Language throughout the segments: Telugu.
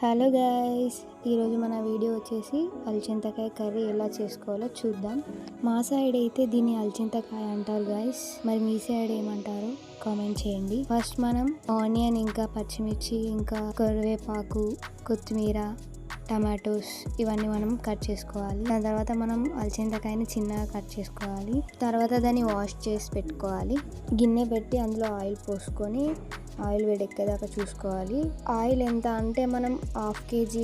హలో గైస్, ఈరోజు మన వీడియో వచ్చేసి అలచింతకాయ కర్రీ ఎలా చేసుకోవాలో చూద్దాం. మా సైడ్ అయితే దీన్ని అలచింతకాయ అంటారు గైస్. మరి మీ సైడ్ ఏమంటారు కామెంట్ చేయండి. ఫస్ట్ మనం ఆనియన్, ఇంకా పచ్చిమిర్చి, ఇంకా కరివేపాకు, కొత్తిమీర, టమాటోస్ ఇవన్నీ మనం కట్ చేసుకోవాలి. దాని తర్వాత మనం అలచింతకాయని చిన్నగా కట్ చేసుకోవాలి. తర్వాత దాన్ని వాష్ చేసి పెట్టుకోవాలి. గిన్నె పెట్టి అందులో ఆయిల్ పోసుకొని ఆయిల్ వేడెక్కేదాకా చూసుకోవాలి. ఆయిల్ ఎంత అంటే మనం 1/2 kg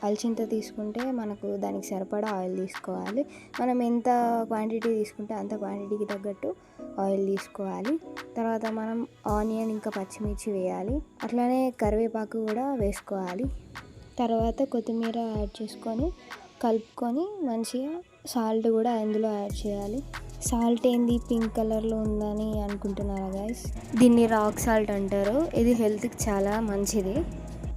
అలచింత తీసుకుంటే మనకు దానికి సరిపడా ఆయిల్ తీసుకోవాలి. మనం ఎంత క్వాంటిటీ తీసుకుంటే అంత క్వాంటిటీకి తగ్గట్టు ఆయిల్ తీసుకోవాలి. తర్వాత మనం ఆనియన్ ఇంకా పచ్చిమిర్చి వేయాలి. అట్లానే కరివేపాకు కూడా వేసుకోవాలి. తర్వాత కొత్తిమీర యాడ్ చేసుకొని కలుపుకొని మంచిగా సాల్ట్ కూడా అందులో యాడ్ చేయాలి. సాల్ట్ ఏంది పింక్ కలర్లో ఉందని అనుకుంటున్నారా గైస్? దీన్ని రాక్ సాల్ట్ అంటారు. ఇది హెల్త్కి చాలా మంచిది.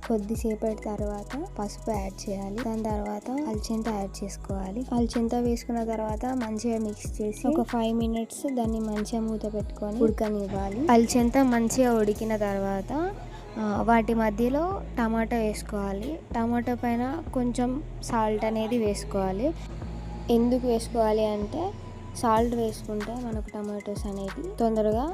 కొద్దిసేపటి తర్వాత పసుపు యాడ్ చేయాలి. దాని తర్వాత అలచింత యాడ్ చేసుకోవాలి. అలచింత వేసుకున్న తర్వాత మంచిగా మిక్స్ చేసి ఒక 5 minutes దాన్ని మంచిగా మూత పెట్టుకొని ఉడకనివ్వాలి. అలచింత మంచిగా ఉడికిన తర్వాత వాటి మధ్యలో టమాటా వేసుకోవాలి. టమాటా పైన కొంచెం సాల్ట్ అనేది వేసుకోవాలి. ఎందుకు వేసుకోవాలి అంటే సాల్ట్ వేసుకుంటే మనకు టమాటోస్ అనేవి తొందరగా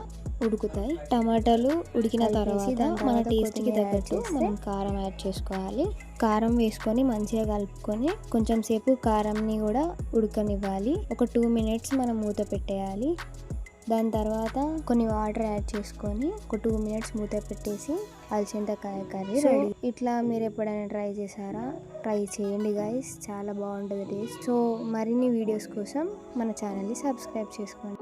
ఉడుకుతాయి. టమాటాలు ఉడికిన తర్వాత మన టేస్ట్కి తగ్గట్టు మనం కారం యాడ్ చేసుకోవాలి. కారం వేసుకొని మంచిగా కలుపుకొని కొంచెం సేపు కారంని కూడా ఉడకనివ్వాలి. ఒక 2 minutes మనం మూత పెట్టేయాలి. దాని తర్వాత కొన్ని వాటర్ యాడ్ చేసుకొని ఒక 2 minutes మూత పెట్టేసి అలచింతకాయ కర్రీ రెడీ. ఇట్లా మీరు ఎప్పుడైనా ట్రై చేశారా? ట్రై చేయండి గైస్, చాలా బాగుంటుంది టేస్ట్. సో మరిన్ని వీడియోస్ కోసం మన ఛానల్ని సబ్స్క్రైబ్ చేసుకోండి.